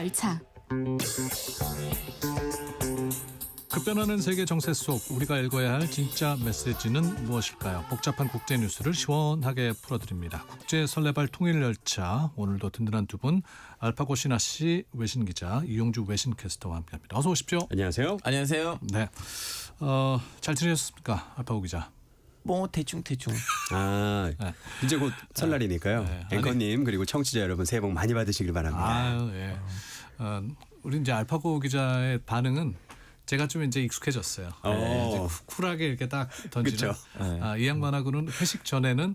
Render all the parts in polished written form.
열차. 급변하는 세계 정세 속 우리가 읽어야 할 진짜 메시지는 무엇일까요? 복잡한 국제 뉴스를 시원하게 풀어드립니다. 국제 설레발 통일 열차. 오늘도 든든한 두 분, 알파고 신하 씨 외신 기자, 이용주 외신 캐스터와 함께합니다. 어서 오십시오. 안녕하세요. 안녕하세요. 네, 잘 지내셨습니까, 알파고 기자? 뭐 대충. 아, 네. 이제 곧 설날이니까요. 네. 앵커님 그리고 청취자 여러분 새해 복 많이 받으시길 바랍니다. 아유, 예. 우리 이제 알파고 기자의 반응은 제가 좀 이제 익숙해졌어요. 네, 이제 쿨하게 이렇게 딱 던지는. 그쵸. 이 양반하고는 회식 전에는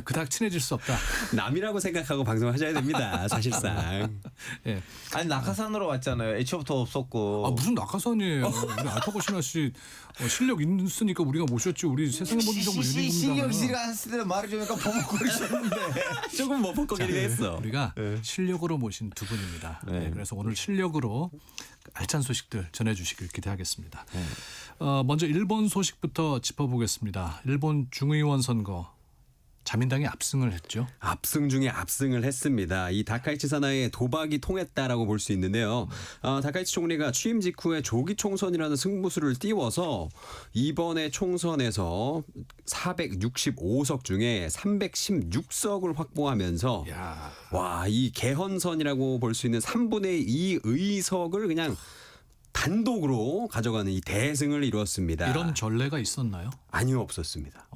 그닥 친해질 수 없다. 남이라고 생각하고 방송하셔야 됩니다. 사실상. 예. 아니 낙하산으로 왔잖아요. 애초부터 없었고. 무슨 낙하산이에요. 우리 알파고 신하 씨 실력 있으니까 우리가 모셨지. 우리 세상에 모든 정보 유니공장. 신경 씨가 했을 때 말을 좀 약간 버벅거리셨는데. 조금 머뭇거리긴 했어. 우리가 실력으로 모신 두 분입니다. 네. 그래서 오늘 실력으로 알찬 소식들 전해주시길 기대하겠습니다. 먼저 일본 소식부터 짚어보겠습니다. 일본 중의원 선거. 자민당이 압승을 했죠. 압승 중에 압승을 했습니다. 이 다카이치 사나이의 도박이 통했다라고 볼 수 있는데요. 다카이치 총리가 취임 직후에 조기 총선이라는 승부수를 띄워서 이번에 총선에서 465석 중에 316석을 확보하면서 야. 와, 이 개헌선이라고 볼 수 있는 3분의 2 의석을 그냥 단독으로 가져가는 이 대승을 이루었습니다. 이런 전례가 있었나요? 아니요, 없었습니다.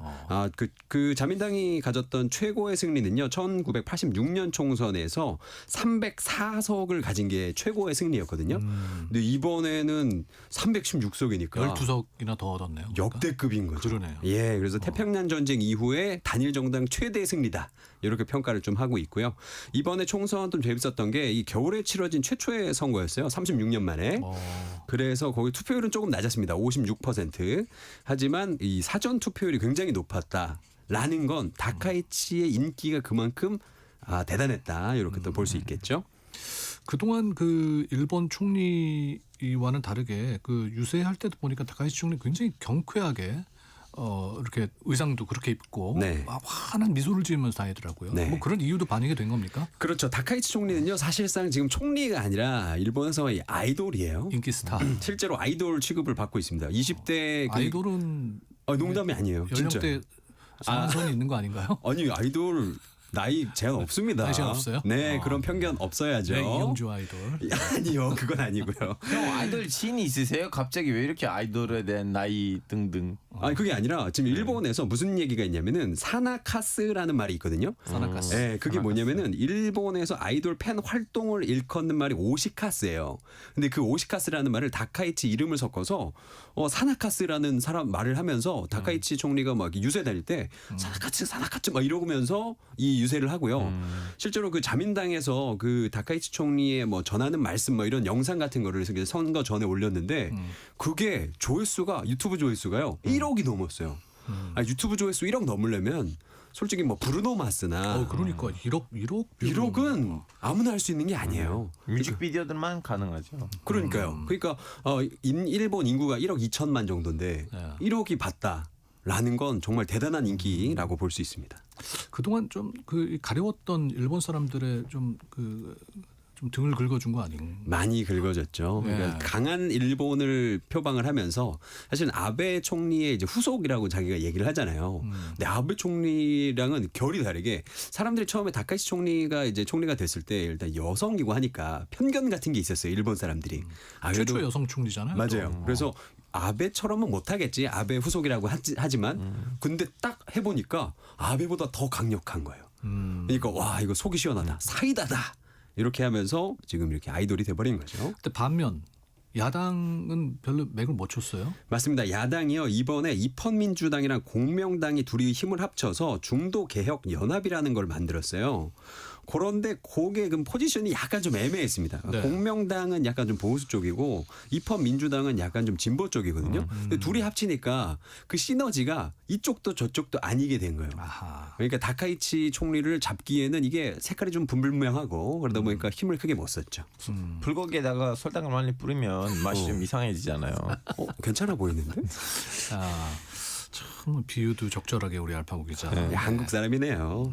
그 자민당이 가졌던 최고의 승리는요, 1986년 총선에서 304석을 가진 게 최고의 승리였거든요. 근데 이번에는 316석이니까 12석이나 더 얻었네요. 그러니까. 역대급인 거죠. 그러네요. 예, 그래서 태평양 전쟁 이후에 단일 정당 최대 승리다. 이렇게 평가를 좀 하고 있고요. 이번에 총선 좀 재밌었던 게 이 겨울에 치러진 최초의 선거였어요. 36년 만에. 그래서 거기 투표율은 조금 낮았습니다. 56%. 하지만 이 사전 투표율이 굉장히 높았다라는 건 다카이치의 인기가 그만큼 대단했다. 이렇게 또 볼 수 있겠죠. 그동안 그 일본 총리와는 다르게 그 유세할 때도 보니까 다카이치 총리 굉장히 경쾌하게 이렇게 의상도 그렇게 입고 네. 환한 미소를 지으면서 다니더라고요. 네. 뭐 그런 이유도 반영이 된 겁니까? 그렇죠. 다카이치 총리는요, 사실상 지금 총리가 아니라 일본에서의 아이돌이에요. 인기 스타. 실제로 아이돌 취급을 받고 있습니다. 20대 아이돌은 농담이 아니에요. 진짜. 연령대 상한선이 있는 거 아닌가요? 아니, 아이돌 나이 제한 없습니다. 나이 제한 없어요? 네, 그런 편견 없어야죠. 네, 이용주 아이돌. 아니요, 그건 아니고요. 형 아이돌 지인이 있으세요? 갑자기 왜 이렇게 아이돌에 대한 나이 등등. 아니, 그게 아니라 지금 일본에서 무슨 얘기가 있냐면은 사나카스라는 말이 있거든요. 사나카스. 네, 그게 뭐냐면은 일본에서 아이돌 팬 활동을 일컫는 말이 오시카스예요. 근데 그 오시카스라는 말을 다카이치 이름을 섞어서 사나카스라는 사람 말을 하면서 다카이치 총리가 막 유세 다닐 때 사나카츠 막 이러면서 이 유세를 하고요. 실제로 그 자민당에서 그 다카이치 총리의 뭐 전하는 말씀 뭐 이런 영상 같은 거를 선거 전에 올렸는데 그게 조회수가 유튜브 조회수가요 1억이 넘었어요. 유튜브 조회수 1억 넘으려면 솔직히 뭐 브루노 마스나 그러니까 1억은 아무나 할 수 있는 게 아니에요. 뮤직비디오들만 가능하죠. 그러니까요. 그러니까 일본 인구가 1억 2천만 정도인데 네. 1억이 봤다라는 건 정말 대단한 인기라고 볼 수 있습니다. 그동안 좀 그 가려웠던 일본 사람들의 좀 등을 긁어준 거 아닌가요? 많이 긁어졌죠. 그러니까 강한 일본을 표방을 하면서 사실 아베 총리의 이제 후속이라고 자기가 얘기를 하잖아요. 근데 아베 총리랑은 결이 다르게 사람들이 처음에 다카이치 총리가 이제 총리가 됐을 때 일단 여성이고 하니까 편견 같은 게 있었어요. 일본 사람들이. 최초 여성 총리잖아요. 맞아요. 또. 그래서 아베처럼은 못하겠지. 아베 후속이라고 하지만 근데 딱 해보니까 아베보다 더 강력한 거예요. 그러니까 와 이거 속이 시원하다. 사이다다. 이렇게 하면서 지금 이렇게 아이돌이 돼버린 거죠. 근데 반면 야당은 별로 맥을 못 쳤어요. 맞습니다. 야당이요. 이번에 입헌민주당이랑 공명당이 둘이 힘을 합쳐서 중도개혁연합이라는 걸 만들었어요. 그런데 그게 그 포지션이 약간 좀 애매했습니다. 네. 공명당은 약간 좀 보수 쪽이고 입헌민주당은 약간 좀 진보 쪽이거든요. 근데 둘이 합치니까 그 시너지가 이쪽도 저쪽도 아니게 된 거예요. 아하. 그러니까 다카이치 총리를 잡기에는 이게 색깔이 좀 불분명하고 그러다 보니까 힘을 크게 못 썼죠. 불고기에다가 설탕을 많이 뿌리면 맛이 좀 이상해지잖아요. 괜찮아 보이는데? 참 비유도 적절하게 우리 알파고 기자. 한국 사람이네요.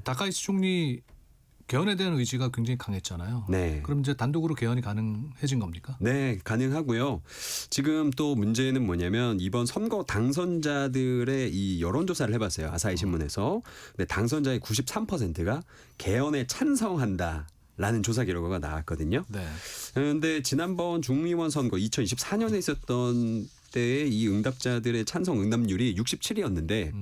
다카이치 총리 개헌에 대한 의지가 굉장히 강했잖아요. 네. 그럼 이제 단독으로 개헌이 가능해진 겁니까? 네, 가능하고요. 지금 또 문제는 뭐냐면 이번 선거 당선자들의 이 여론조사를 해봤어요. 아사히 신문에서. 근데 당선자의 93%가 개헌에 찬성한다라는 조사 결과가 나왔거든요. 네. 그런데 지난번 중의원 선거 2024년에 있었던 때의 이 응답자들의 찬성 응답률이 67이었는데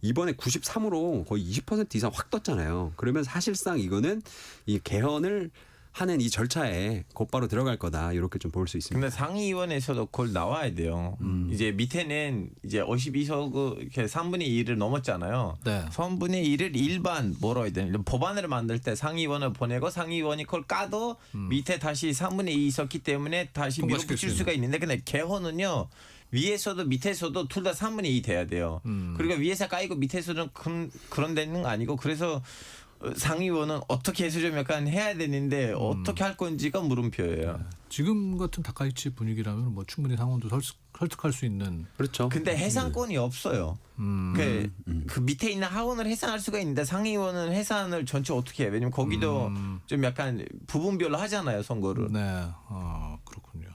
이번에 93으로 거의 20% 이상 확 떴잖아요. 그러면 사실상 이거는 이 개헌을 하는 이 절차에 곧바로 들어갈 거다 이렇게 좀 볼 수 있습니다. 근데 상위위원회에서도 그걸 나와야 돼요. 이제 밑에는 이제 52석 이렇게 3분의 2를 넘었잖아요. 네. 3분의 2를 일반 뭐라 해야 되나 법안을 만들 때 상위위원을 보내고 상위위원이 그걸 까도 밑에 다시 3분의 2 있었기 때문에 다시 통과시킬 밀어붙일 수 수가 있는데 근데 개헌은요. 위에서도 밑에서도 둘 다 3분의 2 돼야 돼요. 그러니까 위에서 까이고 밑에서는 그런 데는 아니고 그래서 상위원은 어떻게 해서 좀 약간 해야 되는데 어떻게 할 건지가 물음표예요. 지금 같은 다카이치 분위기라면 뭐 충분히 상원도 설득할 수 있는. 그렇죠. 근데 해산권이 없어요. 그 밑에 있는 하원을 해산할 수가 있는데 상위원은 해산을 전체 어떻게 해요? 왜냐면 거기도 좀 약간 부분별로 하잖아요 선거를. 네. 그렇군요.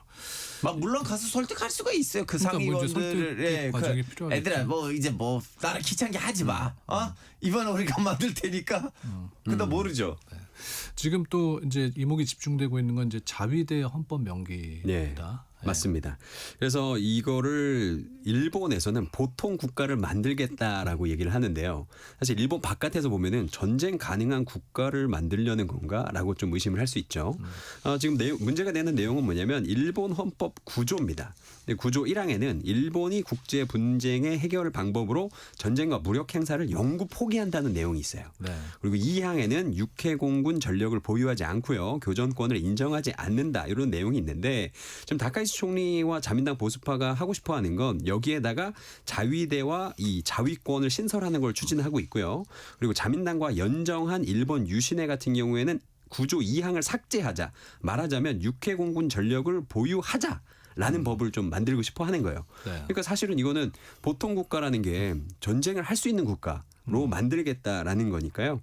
막 물론 가서 설득할 수가 있어요. 그 그러니까 뭐 이제 상위원들을 설득 과정이 필요하겠죠. 애들아 뭐 이제 뭐 나를 귀찮게 하지 마. 이번에 우리가 만들 테니까. 근데 모르죠. 지금 또 이제 이목이 집중되고 있는 건 이제 자위대 헌법 명기입니다. 네. 맞습니다. 그래서 이거를 일본에서는 보통 국가를 만들겠다라고 얘기를 하는데요. 사실 일본 바깥에서 보면은 전쟁 가능한 국가를 만들려는 건가라고 좀 의심을 할 수 있죠. 지금 문제가 되는 내용은 뭐냐면 일본 헌법 구조입니다. 구조 1항에는 일본이 국제 분쟁의 해결 방법으로 전쟁과 무력 행사를 영구 포기한다는 내용이 있어요. 네. 그리고 2항에는 육해공군 전력을 보유하지 않고요. 교전권을 인정하지 않는다. 이런 내용이 있는데 지금 다카이치 총리와 자민당 보수파가 하고 싶어하는 건 여기에다가 자위대와 이 자위권을 신설하는 걸 추진하고 있고요. 그리고 자민당과 연정한 일본 유신회 같은 경우에는 구조 2항을 삭제하자. 말하자면 육해공군 전력을 보유하자. 라는 법을 좀 만들고 싶어 하는 거예요. 네. 그러니까 사실은 이거는 보통 국가라는 게 전쟁을 할 수 있는 국가로 만들겠다라는 거니까요.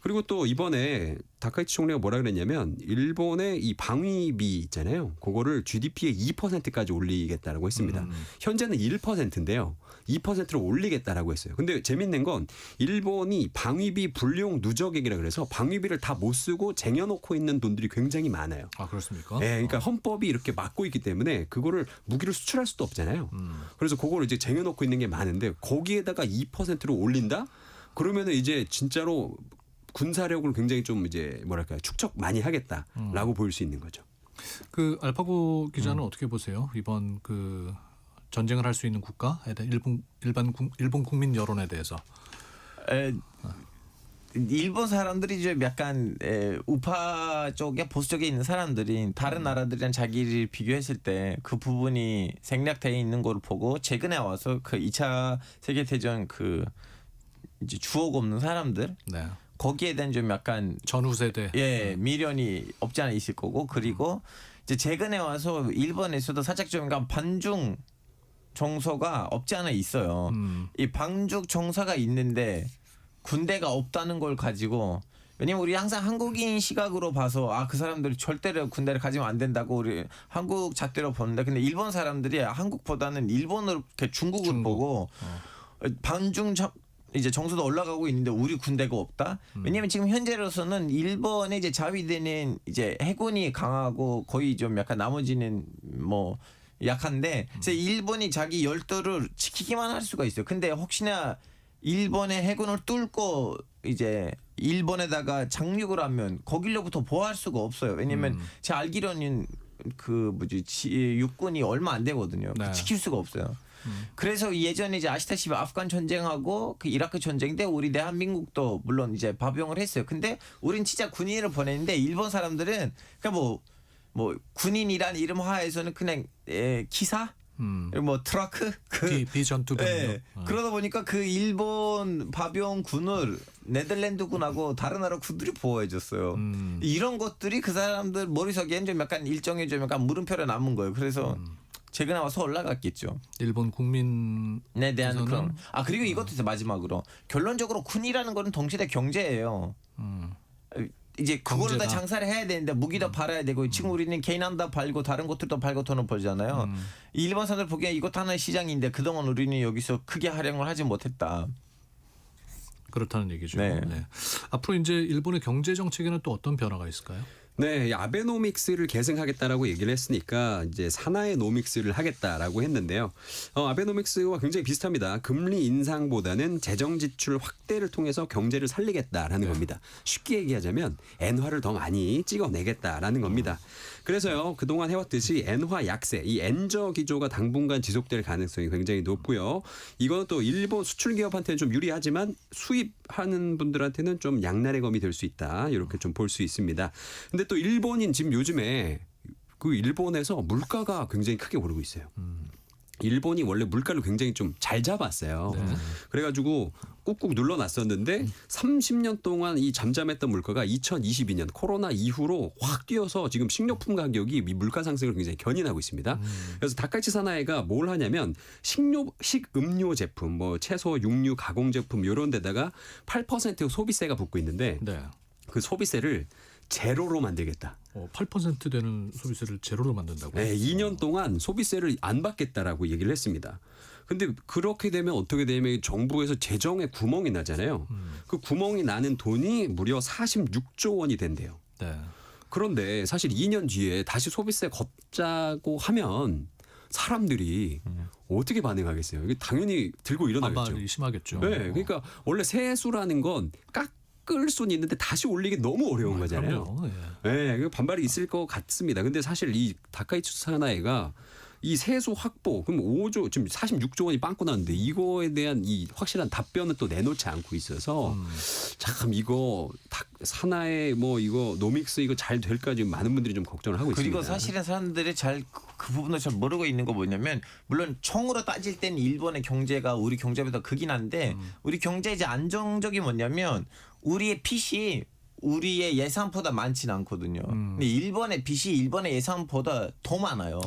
그리고 또 이번에 다카이치 총리가 뭐라 그랬냐면 일본의 이 방위비 있잖아요. 그거를 GDP의 2%까지 올리겠다라고 했습니다. 현재는 1%인데요. 2%로 올리겠다라고 했어요. 근데 재밌는 건 일본이 방위비 불용 누적액이라 그래서 방위비를 다 못 쓰고 쟁여놓고 있는 돈들이 굉장히 많아요. 아 그렇습니까? 네, 그러니까 헌법이 이렇게 막고 있기 때문에 그거를 무기를 수출할 수도 없잖아요. 그래서 그거를 이제 쟁여놓고 있는 게 많은데 거기에다가 2%로 올린다? 그러면은 이제 진짜로 군사력을 굉장히 좀 이제 뭐랄까요 축적 많이 하겠다라고 보일 수 있는 거죠. 그 알파고 기자는 어떻게 보세요? 이번 그 전쟁을 할 수 있는 국가에 대한 일본 국민 여론에 대해서. 일본 사람들이 좀 약간 우파 쪽에 보수 쪽에 있는 사람들이 다른 나라들이랑 자기를 비교했을 때 그 부분이 생략되어 있는 걸 보고 최근에 와서 그 2차 세계 대전 그 이제 주옥 없는 사람들 네. 거기에 대한 좀 약간 전후 세대. 미련이 없지 않아 있을 거고 그리고 이제 최근에 와서 일본에서도 살짝 좀 약간 반중 정서가 없지 않아 있어요. 이 반중 정서가 있는데 군대가 없다는 걸 가지고 왜냐면 우리 항상 한국인 시각으로 봐서 그 사람들이 절대로 군대를 가지면 안 된다고 우리 한국 잣대로 보는데 근데 일본 사람들이 한국보다는 일본으로 이렇게 중국을 보고 반중 이제 정서도 올라가고 있는데 우리 군대가 없다. 왜냐면 지금 현재로서는 일본의 이제 자위대는 이제 해군이 강하고 거의 좀 약간 나머지는 뭐 약한데 그래서 일본이 자기 열도를 지키기만 할 수가 있어요. 근데 혹시나 일본의 해군을 뚫고 이제 일본에다가 착륙을 하면 거길로부터 보호할 수가 없어요. 왜냐면 제가 알기로는 그 육군이 얼마 안 되거든요. 네. 지킬 수가 없어요. 그래서 예전에 이제 아시다시피 아프간 전쟁하고 그 이라크 전쟁 때 우리 대한민국도 물론 이제 파병을 했어요. 근데 우린 진짜 군인을 보냈는데 일본 사람들은 그냥 뭐 군인이란 이름 하에서는 그냥 기사 뭐 트러크 비전투 병력. 그러다 보니까 그 일본 파병군을 네덜란드군하고 다른 나라 군들이 보호해줬어요. 이런 것들이 그 사람들 머릿속에는 좀 약간 일종의 좀 약간 물음표로 남은 거예요. 그래서 최근에 와서 올라갔겠죠. 일본 국민에 대한 그런. 그리고 이것도 있어요. 마지막으로 결론적으로 군이라는 거는 동시대 경제예요. 이제 그걸로 다 경제가. 장사를 해야 되는데 무기도 팔아야 되고 지금 우리는 개인함도 팔고 다른 것들도 팔고 돈을 벌잖아요. 일본 사람들 보기에 이것도 하나의 시장인데 그동안 우리는 여기서 크게 활용을 하지 못했다. 그렇다는 얘기죠. 네. 네. 앞으로 이제 일본의 경제 정책에는 또 어떤 변화가 있을까요? 네, 이 아베노믹스를 계승하겠다라고 얘기를 했으니까 이제 사나이 노믹스를 하겠다라고 했는데요. 아베노믹스와 굉장히 비슷합니다. 금리 인상보다는 재정 지출 확대를 통해서 경제를 살리겠다라는 겁니다. 쉽게 얘기하자면 엔화를 더 많이 찍어내겠다라는 겁니다. 그래서요, 그동안 해왔듯이 엔화 약세, 이 엔저 기조가 당분간 지속될 가능성이 굉장히 높고요. 이거는 또 일본 수출 기업한테는 좀 유리하지만 수입하는 분들한테는 좀 양날의 검이 될 수 있다. 이렇게 좀 볼 수 있습니다. 근데 또 일본인 지금 요즘에 그 일본에서 물가가 굉장히 크게 오르고 있어요. 일본이 원래 물가를 굉장히 좀 잘 잡았어요. 그래가지고 꾹꾹 눌러놨었는데 30년 동안 이 잠잠했던 물가가 2022년 코로나 이후로 확 뛰어서 지금 식료품 가격이 이 물가 상승을 굉장히 견인하고 있습니다. 그래서 다카이치 사나이가 뭘 하냐면 식음료 제품, 뭐 채소, 육류, 가공 제품 이런 데다가 8% 소비세가 붙고 있는데 네. 그 소비세를 제로로 만들겠다. 8% 되는 소비세를 제로로 만든다고. 네, 2년 동안 소비세를 안 받겠다라고 얘기를 했습니다. 근데 그렇게 되면 어떻게 되면 정부에서 재정에 구멍이 나잖아요. 그 구멍이 나는 돈이 무려 46조 원이 된대요. 네. 그런데 사실 2년 뒤에 다시 소비세 걷자고 하면 사람들이 어떻게 반응하겠어요? 이게 당연히 들고 일어나겠죠. 반발이 심하겠죠. 네, 그러니까 원래 세수라는 건 깎을 수는 있는데 다시 올리기 너무 어려운 거잖아요. 그럼요. 예. 네, 그 반발이 있을 것 같습니다. 근데 사실 이 다카이치 사나이가 이 세수 확보 그럼 5조 지금 46조 원이 빵꾸 나는데 이거에 대한 이 확실한 답변은 또 내놓지 않고 있어서 참 이거 사나이 뭐 이거 노믹스 이거 잘 될까 지금 많은 분들이 좀 걱정을 하고 있습니다. 그리고 사실은 사람들이 잘 그 부분을 잘 모르고 있는 거 뭐냐면 물론 총으로 따질 때는 일본의 경제가 우리 경제보다 크긴 한데 우리 경제 이제 안정적이 뭐냐면 우리의 빚이 우리의 예산보다 많지는 않거든요. 근데 일본의 빚이 일본의 예산보다 더 많아요.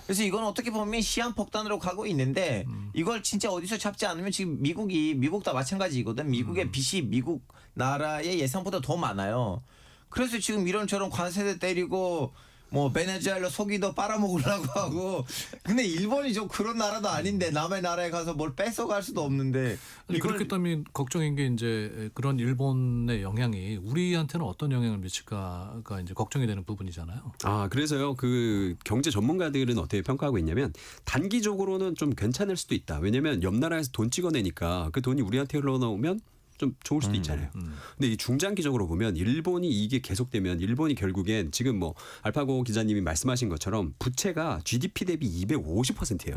그래서 이건 어떻게 보면 시한폭탄으로 가고 있는데 이걸 진짜 어디서 잡지 않으면 지금 미국도 마찬가지거든. 미국의 빚이 미국 나라의 예산보다 더 많아요. 그래서 지금 이런저런 관세도 때리고 뭐 베네수엘라 소기도 빨아먹으려고 하고 근데 일본이 좀 그런 나라도 아닌데 남의 나라에 가서 뭘 뺏어갈 수도 없는데 아니, 이걸 그렇기 때문에 걱정인 게 이제 그런 일본의 영향이 우리한테는 어떤 영향을 미칠까가 이제 걱정이 되는 부분이잖아요. 아, 그래서요. 그 경제 전문가들은 어떻게 평가하고 있냐면 단기적으로는 좀 괜찮을 수도 있다. 왜냐면 옆 나라에서 돈 찍어내니까 그 돈이 우리한테 흘러나오면 좀 좋을 수도 있잖아요. 근데 이 중장기적으로 보면 일본이 이게 계속되면 일본이 결국엔 지금 뭐 알파고 기자님이 말씀하신 것처럼 부채가 GDP 대비 250%예요.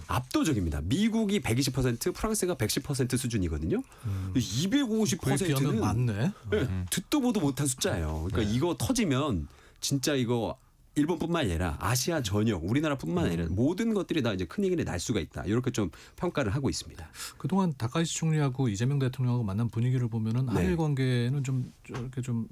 압도적입니다. 미국이 120%, 프랑스가 110% 수준이거든요. 250%는 많네. 네, 듣도 보도 못한 숫자예요. 그러니까 이거 터지면 진짜 이거 일본뿐만 아니라 아시아 전역, 우리나라뿐만 아니라 모든 것들이 다 이제 큰일이 날 수가 있다. 이렇게 좀 평가를 하고 있습니다. 그동안 다카이치 총리하고 이재명 대통령하고 만난 분위기를 보면은 네. 한일 관계는 좀 이렇게 좀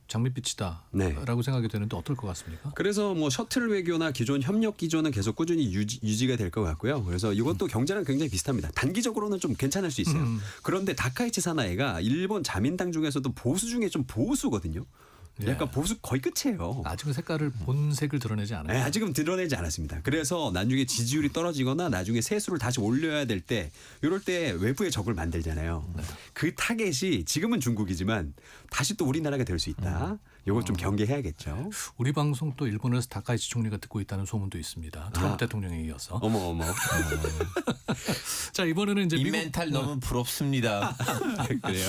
장밋빛이다라고 네. 생각이 되는데 어떨 것 같습니까? 그래서 뭐 셔틀 외교나 기존 협력 기조는 계속 꾸준히 유지가 될 것 같고요. 그래서 이것도 경제랑 굉장히 비슷합니다. 단기적으로는 좀 괜찮을 수 있어요. 그런데 다카이치 사나이가 일본 자민당 중에서도 보수 중에 좀 보수거든요. 약간 보수 거의 끝이에요. 아직은 색깔을 본색을 드러내지 않아요. 네, 아직은 드러내지 않았습니다. 그래서 나중에 지지율이 떨어지거나 나중에 세수를 다시 올려야 될 때 이럴 때 외부의 적을 만들잖아요. 그 타겟이 지금은 중국이지만 다시 또 우리나라가 될 수 있다. 이걸 좀 경계해야겠죠. 우리 방송 또 일본에서 다카이치 총리가 듣고 있다는 소문도 있습니다. 트럼프 대통령에 이어서. 어머. 자, 이번에는 이제 이 미국 멘탈 너무 부럽습니다. 그래요?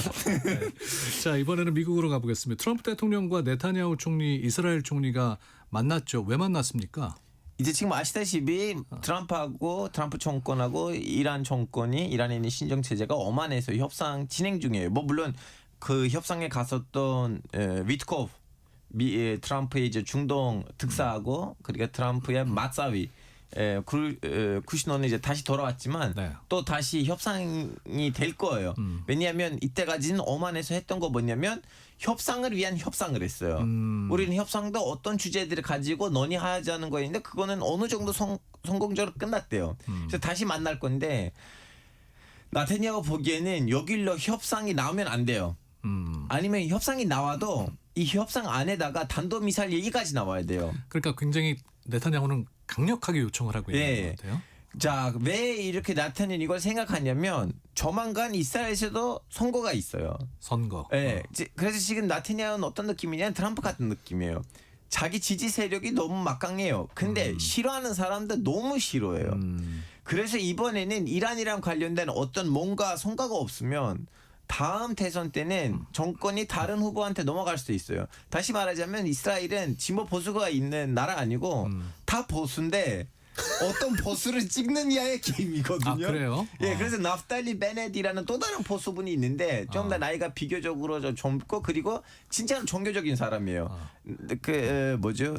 자, 이번에는 미국으로 가보겠습니다. 트럼프 대통령과 네타냐후 총리, 이스라엘 총리가 만났죠. 왜 만났습니까? 이제 지금 아시다시피 트럼프 정권하고 이란 정권이 이란에 있는 신정 체제가 오만에서 협상 진행 중이에요. 뭐 물론 그 협상에 갔었던 위트코프 트럼프의 이제 중동 특사하고 그러니까 트럼프의 맞사위 쿠시노는 이제 다시 돌아왔지만 네. 또 다시 협상이 될 거예요. 왜냐하면 이때까지는 오만에서 했던 거 뭐냐면 협상을 위한 협상을 했어요. 우리는 협상도 어떤 주제들을 가지고 논의하자는 거였는데 그거는 어느 정도 성공적으로 끝났대요. 그래서 다시 만날 건데 나타냐후 보기에는 여기로 협상이 나오면 안 돼요. 아니면 협상이 나와도 이 협상 안에다가 단도미사일 얘기까지 나와야 돼요. 그러니까 굉장히 네타냐후는 강력하게 요청을 하고 있는 예. 것 같아요. 자, 왜 이렇게 나타낸 이걸 생각하냐면 조만간 이스라엘에서도 선거가 있어요. 선거. 예. 그래서 지금 나타냐는 어떤 느낌이냐? 트럼프 같은 느낌이에요. 자기 지지 세력이 너무 막강해요. 근데 싫어하는 사람들 너무 싫어해요. 그래서 이번에는 이란이랑 관련된 어떤 뭔가 성과가 없으면 다음 대선 때는 정권이 다른 후보한테 넘어갈 수도 있어요. 다시 말하자면 이스라엘은 진보 보수가 있는 나라 아니고 다 보수인데 어떤 보수를 찍느냐의 게임이거든요. 아, 그래요? 예, 그래서 나프탈리 베넷이라는 또 다른 보수분이 있는데 좀 더 나이가 비교적으로 좀 젊고 그리고 진짜로 종교적인 사람이에요.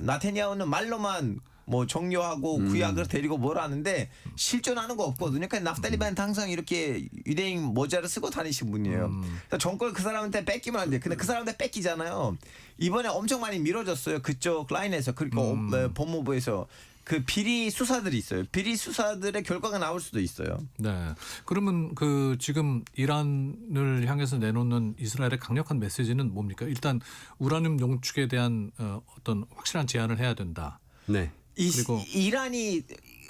나타냐후는 말로만 뭐 종교하고 구약을 데리고 뭘 하는데 실존하는 거 없거든요. 그러니까 나프탈리 베넷 항상 이렇게 유대인 모자를 쓰고 다니신 분이에요. 그러니까 정권을 그 사람한테 뺏기면 안 돼. 근데 그 사람한테 뺏기잖아요. 이번에 엄청 많이 미뤄졌어요. 그쪽 라인에서 그리고 법무부에서. 그 비리 수사들이 있어요. 비리 수사들의 결과가 나올 수도 있어요. 네. 그러면 그 지금 이란을 향해서 내놓는 이스라엘의 강력한 메시지는 뭡니까? 일단 우라늄 농축에 대한 어떤 확실한 제한을 해야 된다. 네. 그리고 이란이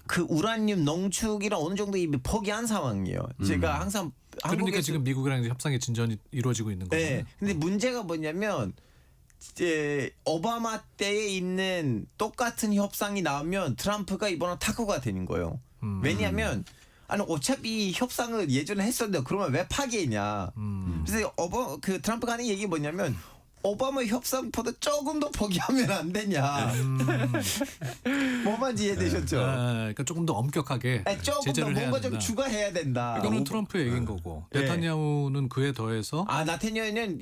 그 우라늄 농축이랑 어느 정도 이미 포기한 상황이에요. 제가 항상 그러니까 지금 미국이랑 협상의 진전이 이루어지고 있는 거죠. 네. 근데 문제가 뭐냐면 이제 오바마 때에 있는 똑같은 협상이 나오면 트럼프가 이번에 타코가 되는 거예요. 왜냐하면 아니 어차피 협상을 예전에 했었는데 그러면 왜 파기했냐. 그래서 그 트럼프가 하는 얘기 뭐냐면 오바마 협상보다 조금 더 포기하면 안 되냐. 뭐만지 이해되셨죠? 그러니까 조금 더 엄격하게 조금 더 제재를 해야 뭔가 된다. 좀 추가해야 된다. 이거는 트럼프의 얘기인 거고 네. 네타냐후는 그에 더해서 나타냐후는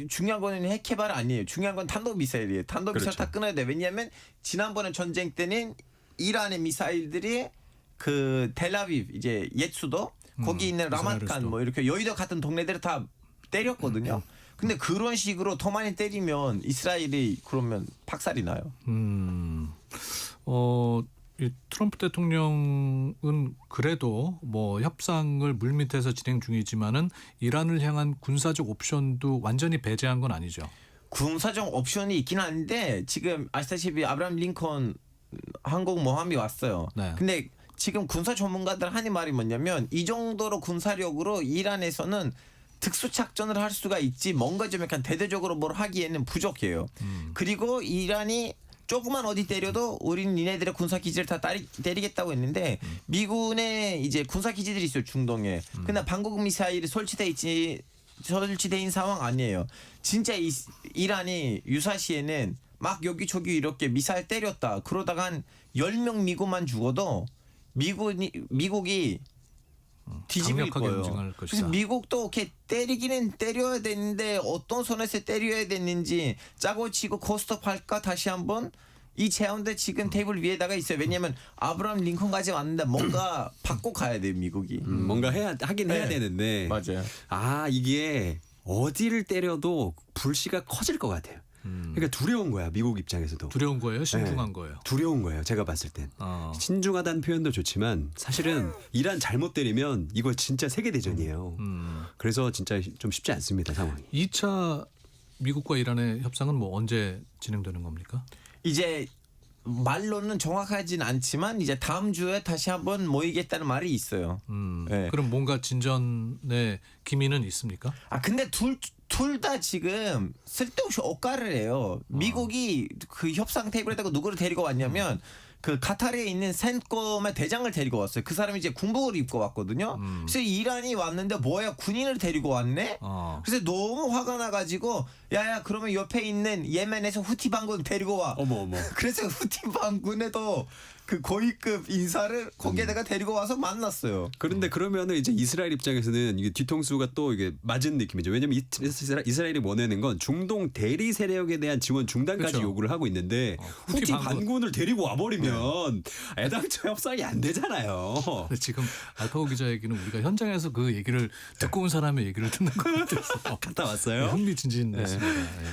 중요한 거는 핵 개발 아니에요. 중요한 건 탄도 미사일이에요. 탄도 미사일 그렇죠. 다 끊어야 돼. 왜냐하면 지난번에 전쟁 때는 이란의 미사일들이 그 텔아비브 이제 옛 수도 거기 있는 이스라엘의 라마칸 수도. 뭐 이렇게 여의도 같은 동네들을 다 때렸거든요. 근데 그런 식으로 더 많이 때리면 이스라엘이 그러면 박살이 나요. 이 트럼프 대통령은 그래도 뭐 협상을 물밑에서 진행 중이지만은 이란을 향한 군사적 옵션도 완전히 배제한 건 아니죠. 군사적 옵션이 있긴 한데 지금 아시다시피 아브라함 링컨 항공모함이 왔어요. 네. 근데 지금 군사 전문가들 하는 말이 뭐냐면 이 정도로 군사력으로 이란에서는 특수작전을 할 수가 있지 뭔가 좀 약간 대대적으로 뭘 하기에는 부족해요. 그리고 이란이 조그만 어디 때려도 우리는 니네들의 군사기지를 다 때리겠다고 했는데 미군의 이제 군사기지들이 있어요. 중동에. 근데 방공 미사일이 설치돼 있는 상황 아니에요. 진짜 이란이 유사시에는 막 여기저기 이렇게 미사일 때렸다. 그러다가 한 10명 미군만 죽어도 미국이 뒤집을 강력하게 거예요. 응징할 것이다. 그래서 미국도 이렇게 때리기는 때려야 되는데 어떤 선에서 때려야 되는지 짜고 치고 코스톱 할까 다시 한번 이 제안대 지금 테이블 위에다가 있어요. 왜냐하면 아브라함 링컨까지 왔는데 뭔가 받고 가야 돼요. 미국이. 뭔가 하긴 해야 네. 되는데 맞아요. 이게 어디를 때려도 불씨가 커질 것 같아요. 그러니까 두려운 거야 미국 입장에서도. 두려운 거예요, 신중한 거예요. 두려운 거예요. 제가 봤을 땐. 신중하다는 표현도 좋지만 사실은 이란 잘못 때리면 이거 진짜 세계 대전이에요. 그래서 진짜 좀 쉽지 않습니다 상황이. 2차 미국과 이란의 협상은 뭐 언제 진행되는 겁니까? 이제 말로는 정확하진 않지만 이제 다음 주에 다시 한번 모이겠다는 말이 있어요. 네. 그럼 뭔가 진전의 기미는 있습니까? 근데 둘 다 지금 쓸데없이 억가를 해요. 미국이 그 협상 테이블에다가 누구를 데리고 왔냐면 그 카타르에 있는 센컴의 대장을 데리고 왔어요. 그 사람이 이제 군복을 입고 왔거든요. 그래서 이란이 왔는데 뭐야 군인을 데리고 왔네? 그래서 너무 화가 나가지고 야야 그러면 옆에 있는 예멘에서 후티 반군 데리고 와. 어머. 그래서 후티 반군에도 그 고위급 인사를 거기에다가 데리고 와서 만났어요. 그런데 그러면은 이제 이스라엘 입장에서는 이게 뒤통수가 또 이게 맞은 느낌이죠. 왜냐하면 이스라엘이 원하는 건 중동 대리 세력에 대한 지원 중단까지 그렇죠. 요구를 하고 있는데 후티 반군을 데리고 와버리면 애당초 협상이 안 되잖아요. 지금 알파고 기자 얘기는 우리가 현장에서 그 얘기를 듣고 온 사람의 얘기를 듣는 것 같아서 갔다 왔어요? 흥미진진했습니다.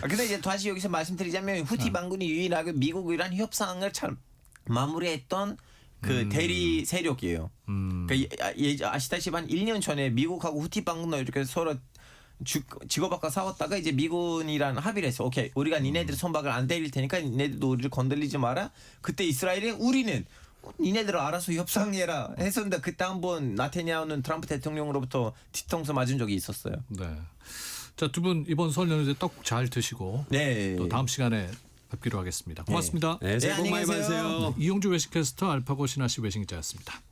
근데 이제 다시 여기서 말씀드리자면 후티 반군이 유일하게 미국이란 협상을 잘 마무리했던 그 대리 세력이에요. 그러니까 아시다시피 한 1년 전에 미국하고 후티 반군도 이렇게 서로 지고받고 싸웠다가 이제 미군이랑 합의를 했어. 오케이, 우리가 니네들 손박을 안 때릴 테니까 니네들도 우리를 건들리지 마라. 그때 이스라엘이 우리는 니네들 알아서 협상해라 했었는데 그때 한번 나타냐후는 트럼프 대통령으로부터 뒤통수 맞은 적이 있었어요. 네. 자, 두 분 이번 설 연휴 때 떡 잘 드시고 네. 또 다음 시간에 뵙기로 하겠습니다. 고맙습니다. 네, 새해 복 많이 안녕히 계세요. 받으세요. 이용주 외신캐스터 알파고 신하 씨 외신기자였습니다.